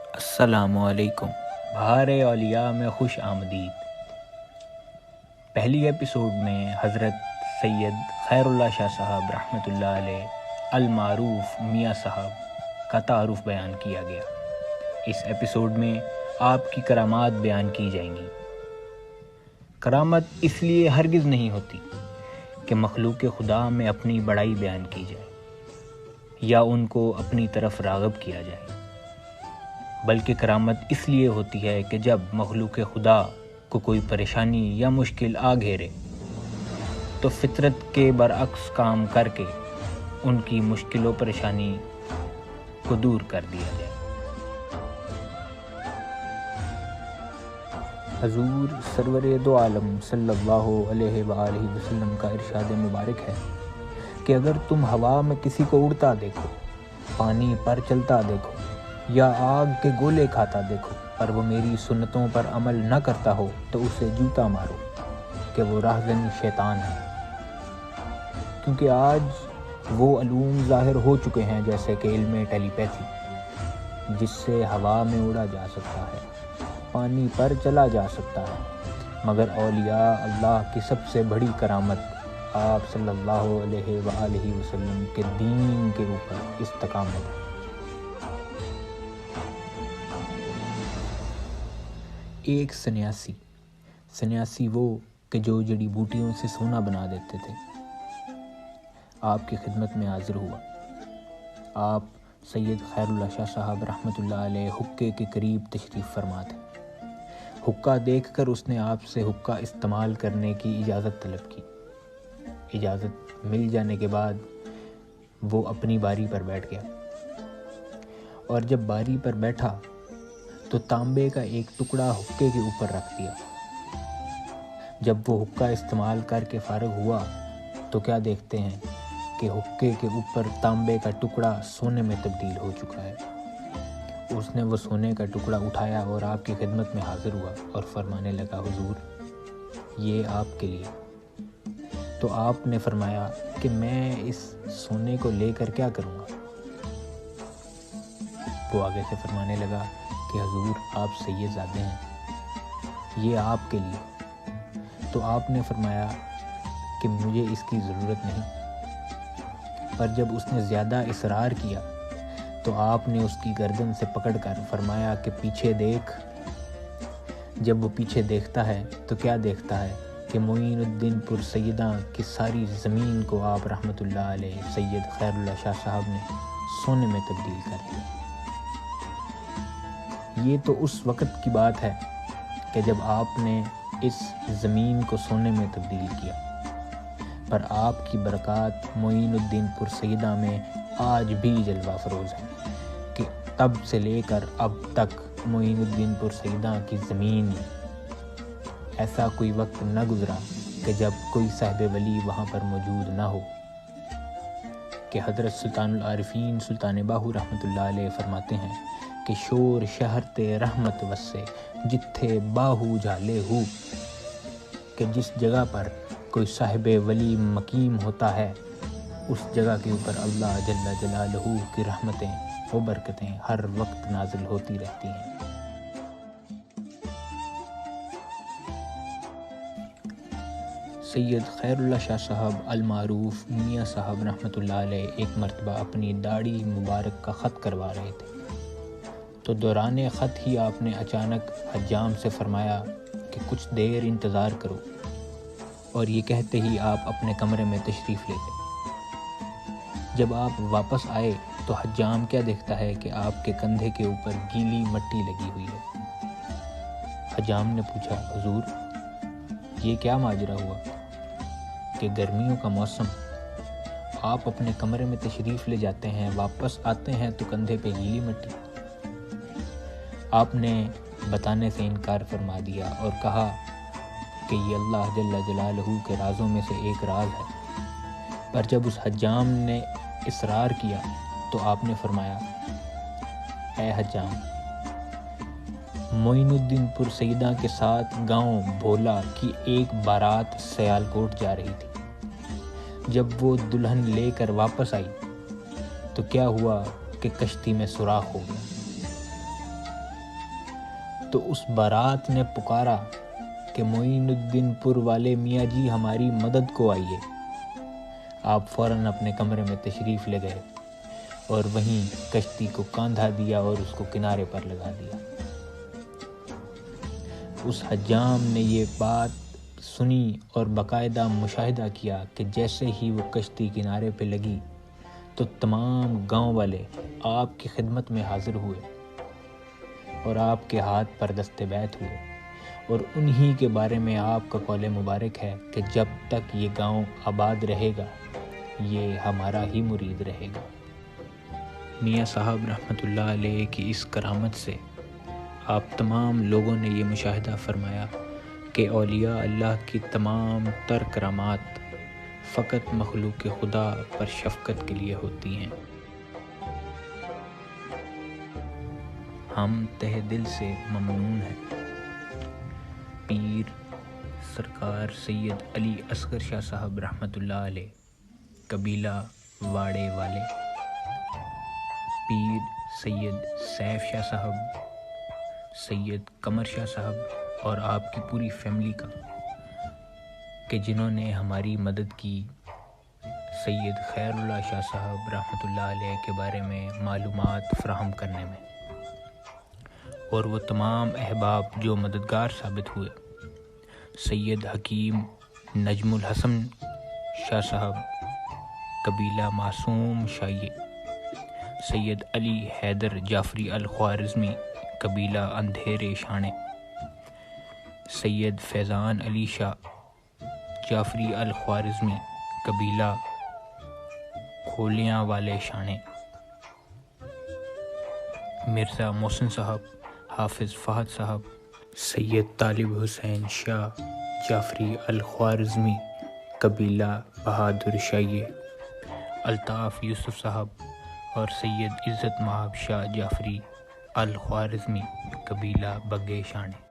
السلام علیکم۔ بہار اولیاء میں خوش آمدید۔ پہلی ایپیسوڈ میں حضرت سید خیر اللہ شاہ صاحب رحمۃ اللہ علیہ المعروف میاں صاحب کا تعارف بیان کیا گیا۔ اس ایپیسوڈ میں آپ کی کرامات بیان کی جائیں گی۔ کرامت اس لیے ہرگز نہیں ہوتی کہ مخلوق خدا میں اپنی بڑائی بیان کی جائے یا ان کو اپنی طرف راغب کیا جائے، بلکہ کرامت اس لیے ہوتی ہے کہ جب مخلوق خدا کو کوئی پریشانی یا مشکل آ گھیرے تو فطرت کے برعکس کام کر کے ان کی مشکل و پریشانی کو دور کر دیا جائے۔ حضور سرور دو عالم صلی اللہ علیہ وآلہ وسلم کا ارشاد مبارک ہے کہ اگر تم ہوا میں کسی کو اڑتا دیکھو، پانی پر چلتا دیکھو یا آگ کے گولے کھاتا دیکھو پر وہ میری سنتوں پر عمل نہ کرتا ہو تو اسے جوتا مارو کہ وہ راہزن شیطان ہے، کیونکہ آج وہ علوم ظاہر ہو چکے ہیں جیسے کہ علم ٹیلی پیتھی، جس سے ہوا میں اڑا جا سکتا ہے، پانی پر چلا جا سکتا ہے، مگر اولیاء اللہ کی سب سے بڑی کرامت آپ صلی اللہ علیہ وآلہ وسلم کے دین کے اوپر استقامت ہے۔ ایک سنیاسی وہ کہ جو جڑی بوٹیوں سے سونا بنا دیتے تھے، آپ کی خدمت میں حاضر ہوا۔ آپ سید خیر اللہ شاہ صاحب رحمۃ اللہ علیہ حقے کے قریب تشریف فرما تھے۔ حقہ دیکھ کر اس نے آپ سے حقہ استعمال کرنے کی اجازت طلب کی۔ اجازت مل جانے کے بعد وہ اپنی باری پر بیٹھ گیا، اور جب باری پر بیٹھا تو تانبے کا ایک ٹکڑا حقے کے اوپر رکھ دیا۔ جب وہ حقہ استعمال کر کے فارغ ہوا تو کیا دیکھتے ہیں کہ حقے کے اوپر تانبے کا ٹکڑا سونے میں تبدیل ہو چکا ہے۔ اس نے وہ سونے کا ٹکڑا اٹھایا اور آپ کی خدمت میں حاضر ہوا اور فرمانے لگا، حضور یہ آپ کے لیے۔ تو آپ نے فرمایا کہ میں اس سونے کو لے کر کیا کروں گا؟ وہ آگے سے فرمانے لگا کہ حضور آپ سید زادے ہیں، یہ آپ کے لیے۔ تو آپ نے فرمایا کہ مجھے اس کی ضرورت نہیں۔ پر جب اس نے زیادہ اصرار کیا تو آپ نے اس کی گردن سے پکڑ کر فرمایا کہ پیچھے دیکھ۔ جب وہ پیچھے دیکھتا ہے تو کیا دیکھتا ہے کہ معین الدین پور سیداں کی ساری زمین کو آپ رحمۃ اللہ علیہ سید خیر اللہ شاہ صاحب نے سونے میں تبدیل کر دیا۔ یہ تو اس وقت کی بات ہے کہ جب آپ نے اس زمین کو سونے میں تبدیل کیا، پر آپ کی برکات معین الدین پور سیدہ میں آج بھی جلوہ فروز ہے کہ تب سے لے کر اب تک معین الدین پور سیدہ کی زمین میں ایسا کوئی وقت نہ گزرا کہ جب کوئی صاحب ولی وہاں پر موجود نہ ہو۔ کہ حضرت سلطان العارفین سلطان باہو رحمۃ اللہ علیہ فرماتے ہیں کہ شور شہر تے رحمت وسے جتھے باہو جھالے ہو، کہ جس جگہ پر کوئی صاحب ولی مقیم ہوتا ہے اس جگہ کے اوپر اللہ جل جلالہ کی رحمتیں و برکتیں ہر وقت نازل ہوتی رہتی ہیں۔ سید خیر اللہ شاہ صاحب المعروف میاں صاحب رحمۃ اللہ علیہ ایک مرتبہ اپنی داڑھی مبارک کا خط کروا رہے تھے، تو دوران خط ہی آپ نے اچانک حجام سے فرمایا کہ کچھ دیر انتظار کرو، اور یہ کہتے ہی آپ اپنے کمرے میں تشریف لے گئے۔ جب آپ واپس آئے تو حجام کیا دیکھتا ہے کہ آپ کے کندھے کے اوپر گیلی مٹی لگی ہوئی ہے۔ حجام نے پوچھا، حضور یہ کیا ماجرا ہوا کہ گرمیوں کا موسم، آپ اپنے کمرے میں تشریف لے جاتے ہیں، واپس آتے ہیں تو کندھے پہ گیلی مٹی؟ آپ نے بتانے سے انکار فرما دیا اور کہا کہ یہ اللہ جل جلالہ کے رازوں میں سے ایک راز ہے۔ پر جب اس حجام نے اصرار کیا تو آپ نے فرمایا، اے حجام، معین الدین پور سیدہ کے ساتھ گاؤں بھولا کی ایک بارات سیالکوٹ جا رہی تھی۔ جب وہ دلہن لے کر واپس آئی تو کیا ہوا کہ کشتی میں سوراخ ہو گیا۔ تو اس بارات نے پکارا کہ معین الدین پور والے میاں جی ہماری مدد کو آئیے۔ آپ فوراً اپنے کمرے میں تشریف لے گئے اور وہیں کشتی کو کاندھا دیا اور اس کو کنارے پر لگا دیا۔ اس حجام نے یہ بات سنی اور باقاعدہ مشاہدہ کیا کہ جیسے ہی وہ کشتی کنارے پہ لگی تو تمام گاؤں والے آپ کی خدمت میں حاضر ہوئے اور آپ کے ہاتھ پر دست بیعت ہوئے، اور انہی کے بارے میں آپ کا قول مبارک ہے کہ جب تک یہ گاؤں آباد رہے گا یہ ہمارا ہی مرید رہے گا۔ میاں صاحب رحمۃ اللہ علیہ کی اس کرامت سے آپ تمام لوگوں نے یہ مشاہدہ فرمایا کہ اولیاء اللہ کی تمام تر کرامات فقط مخلوق خدا پر شفقت کے لیے ہوتی ہیں۔ ہم تہ دل سے ممنون ہیں۔ پیر سرکار سید علی اصغر شاہ صاحب رحمۃ اللہ علیہ، قبیلہ واڑے والے، پیر سید سیف شاہ صاحب، سید قمر شاہ صاحب اور آپ کی پوری فیملی کا، کہ جنہوں نے ہماری مدد کی۔ سید خیر اللہ شاہ صاحب رحمۃ اللہ علیہ کے بارے میں معلومات فراہم کرنے میں، اور وہ تمام احباب جو مددگار ثابت ہوئے۔ سید حکیم نجم الحسن شاہ صاحب، قبیلہ معصوم شاہیے، سید علی حیدر جعفری الخوارزمی، قبیلہ اندھیرے شانے، سید فیضان علی شاہ جعفری الخوارزمی، قبیلہ کھولیاں والے شانے، مرزا محسن صاحب، حافظ فہد صاحب، سید طالب حسین شاہ جعفری الخوارزمی، قبیلہ بہادر شاہیے، الطاف یوسف صاحب اور سید عزت مآب شاہ جعفری الخوارزمی، قبیلہ بگے شانے۔